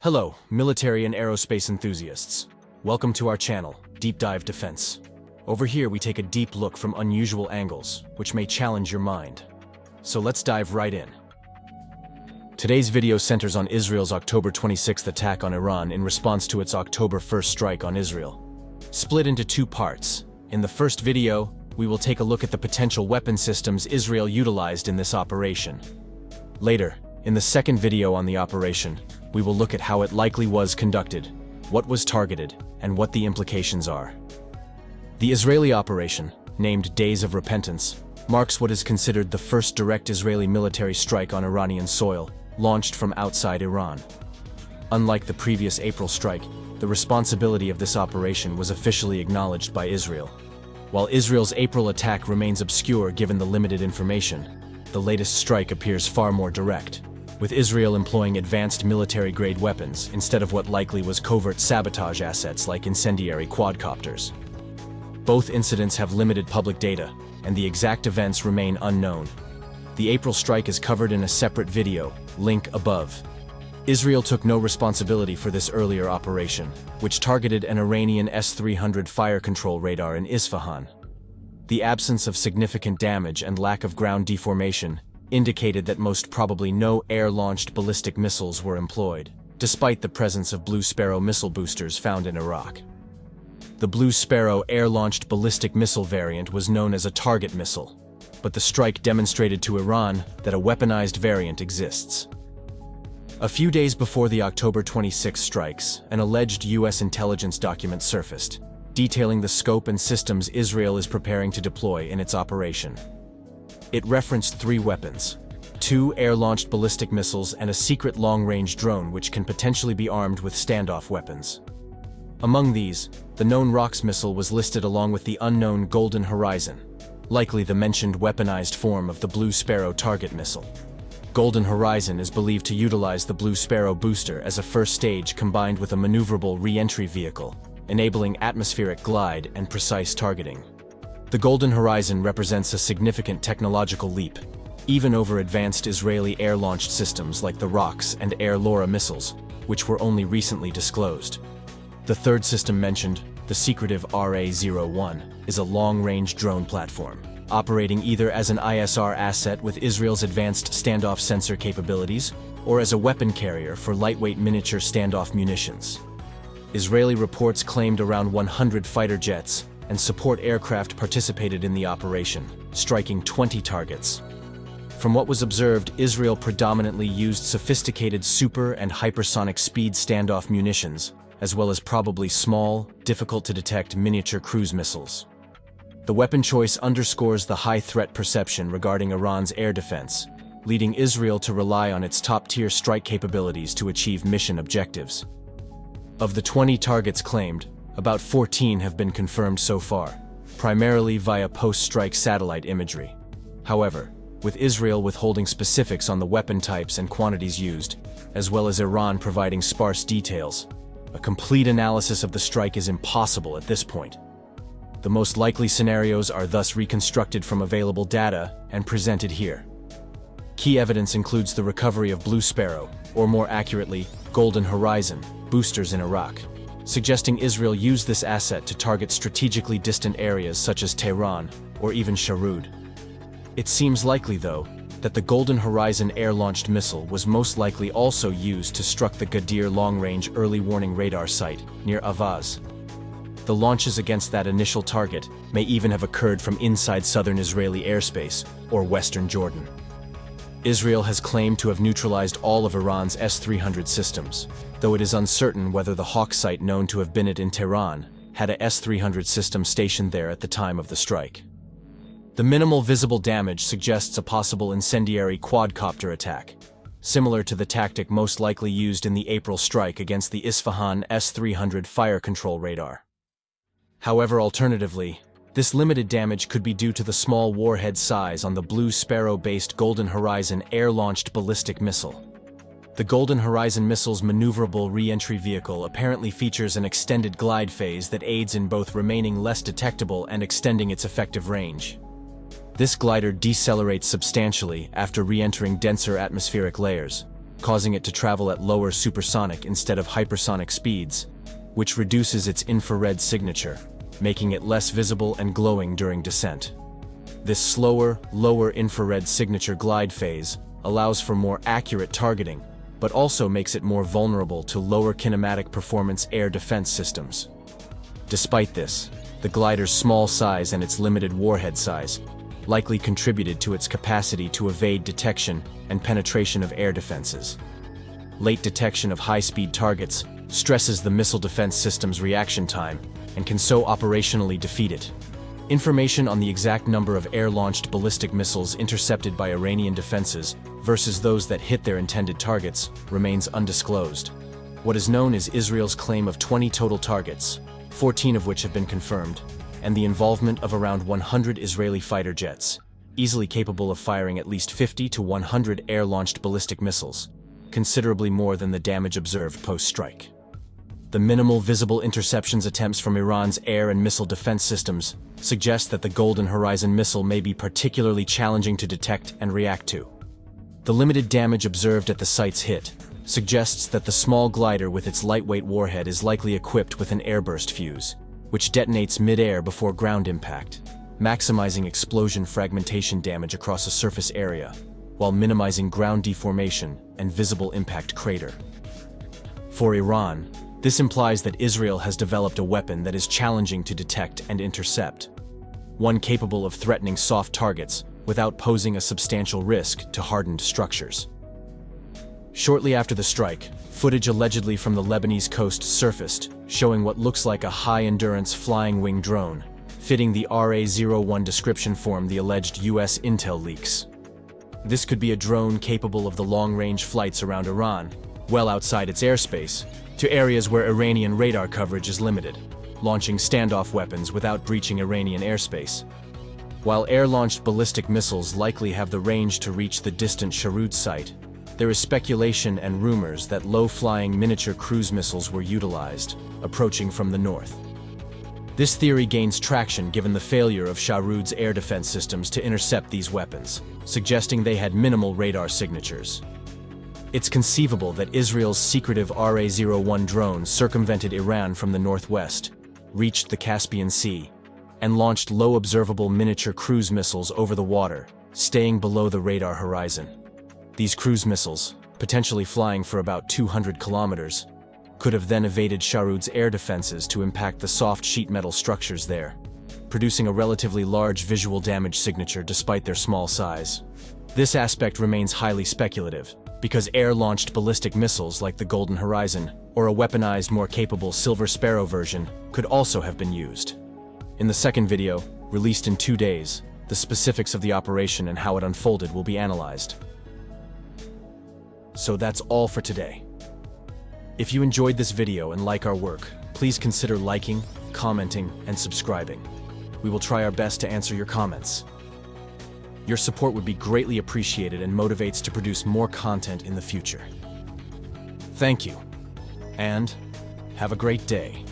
Hello, military and aerospace enthusiasts. Welcome to our channel, Deep Dive Defense. Over here we take a deep look from unusual angles, which may challenge your mind. So let's dive right in. Today's video centers on Israel's October 26th attack on Iran in response to its October 1st strike on Israel. Split into two parts. In the first video, we will take a look at the potential weapon systems Israel utilized in this operation. Later, in the second video on the operation, we will look at how it likely was conducted, what was targeted, and what the implications are. The Israeli operation, named Days of Repentance, marks what is considered the first direct Israeli military strike on Iranian soil, launched from outside Iran. Unlike the previous April strike, the responsibility of this operation was officially acknowledged by Israel. While Israel's April attack remains obscure given the limited information, the latest strike appears far more direct, with Israel employing advanced military-grade weapons instead of what likely was covert sabotage assets like incendiary quadcopters. Both incidents have limited public data, and the exact events remain unknown. The April strike is covered in a separate video, link above. Israel took no responsibility for this earlier operation, which targeted an Iranian S-300 fire control radar in Isfahan. The absence of significant damage and lack of ground deformation indicated that most probably no air-launched ballistic missiles were employed, despite the presence of Blue Sparrow missile boosters found in Iraq. The Blue Sparrow air-launched ballistic missile variant was known as a target missile, but the strike demonstrated to Iran that a weaponized variant exists. A few days before the October 26 strikes, an alleged U.S. intelligence document surfaced, detailing the scope and systems Israel is preparing to deploy in its operation. It referenced 3 weapons: 2 air-launched ballistic missiles and a secret long-range drone which can potentially be armed with standoff weapons. Among these, the known ROX missile was listed along with the unknown Golden Horizon, likely the mentioned weaponized form of the Blue Sparrow target missile. Golden Horizon is believed to utilize the Blue Sparrow booster as a first stage combined with a maneuverable re-entry vehicle, enabling atmospheric glide and precise targeting. The Golden Horizon represents a significant technological leap, even over advanced Israeli air-launched systems like the ROX and Air-Lora missiles, which were only recently disclosed. The third system mentioned, the secretive RA-01, is a long-range drone platform, operating either as an ISR asset with Israel's advanced standoff sensor capabilities or as a weapon carrier for lightweight miniature standoff munitions. Israeli reports claimed around 100 fighter jets and support aircraft participated in the operation, striking 20 targets. From what was observed, Israel predominantly used sophisticated super and hypersonic speed standoff munitions, as well as probably small, difficult-to-detect miniature cruise missiles. The weapon choice underscores the high threat perception regarding Iran's air defense, leading Israel to rely on its top-tier strike capabilities to achieve mission objectives. Of the 20 targets claimed, about 14 have been confirmed so far, primarily via post-strike satellite imagery. However, with Israel withholding specifics on the weapon types and quantities used, as well as Iran providing sparse details, a complete analysis of the strike is impossible at this point. The most likely scenarios are thus reconstructed from available data and presented here. Key evidence includes the recovery of Blue Sparrow, or more accurately, Golden Horizon, boosters in Iraq, suggesting Israel used this asset to target strategically distant areas such as Tehran or even Sharud. It seems likely, though, that the Golden Horizon air-launched missile was most likely also used to struck the Gadir long-range early warning radar site near Avaz. The launches against that initial target may even have occurred from inside southern Israeli airspace or western Jordan. Israel has claimed to have neutralized all of Iran's S-300 systems, though it is uncertain whether the Hawk site known to have been in Tehran had a S-300 system stationed there at the time of the strike. The minimal visible damage suggests a possible incendiary quadcopter attack, similar to the tactic most likely used in the April strike against the Isfahan S-300 fire control radar. However, alternatively, this limited damage could be due to the small warhead size on the Blue Sparrow-based Golden Horizon air-launched ballistic missile. The Golden Horizon missile's maneuverable re-entry vehicle apparently features an extended glide phase that aids in both remaining less detectable and extending its effective range. This glider decelerates substantially after re-entering denser atmospheric layers, causing it to travel at lower supersonic instead of hypersonic speeds, which reduces its infrared signature, making it less visible and glowing during descent. This slower, lower infrared signature glide phase allows for more accurate targeting, but also makes it more vulnerable to lower kinematic performance air defense systems. Despite this, the glider's small size and its limited warhead size likely contributed to its capacity to evade detection and penetration of air defenses. Late detection of high-speed targets stresses the missile defense system's reaction time and can so operationally defeat it. Information on the exact number of air-launched ballistic missiles intercepted by Iranian defenses versus those that hit their intended targets remains undisclosed. What is known is Israel's claim of 20 total targets, 14 of which have been confirmed, and the involvement of around 100 Israeli fighter jets, easily capable of firing at least 50 to 100 air-launched ballistic missiles, considerably more than the damage observed post-strike. The minimal visible interceptions attempts from Iran's air and missile defense systems suggest that the Golden Horizon missile may be particularly challenging to detect and react to. The limited damage observed at the site's hit suggests that the small glider with its lightweight warhead is likely equipped with an airburst fuse, which detonates mid-air before ground impact, maximizing explosion fragmentation damage across a surface area, while minimizing ground deformation and visible impact crater. For Iran, this implies that Israel has developed a weapon that is challenging to detect and intercept, one capable of threatening soft targets without posing a substantial risk to hardened structures. Shortly after the strike, footage allegedly from the Lebanese coast surfaced, showing what looks like a high-endurance flying wing drone, fitting the RA-01 description form the alleged US intel leaks. This could be a drone capable of the long-range flights around Iran, well outside its airspace, to areas where Iranian radar coverage is limited, launching standoff weapons without breaching Iranian airspace. While air-launched ballistic missiles likely have the range to reach the distant Sharud site, there is speculation and rumors that low-flying miniature cruise missiles were utilized, approaching from the north. This theory gains traction given the failure of Sharud's air defense systems to intercept these weapons, suggesting they had minimal radar signatures. It's conceivable that Israel's secretive RA-01 drone circumvented Iran from the northwest, reached the Caspian Sea, and launched low-observable miniature cruise missiles over the water, staying below the radar horizon. These cruise missiles, potentially flying for about 200 kilometers, could have then evaded Sharud's air defenses to impact the soft sheet metal structures there, producing a relatively large visual damage signature despite their small size. This aspect remains highly speculative, because air-launched ballistic missiles like the Golden Horizon, or a weaponized, more capable Silver Sparrow version, could also have been used. In the second video, released in 2 days, the specifics of the operation and how it unfolded will be analyzed. So that's all for today. If you enjoyed this video and like our work, please consider liking, commenting, and subscribing. We will try our best to answer your comments. Your support would be greatly appreciated and motivates to produce more content in the future. Thank you, and have a great day.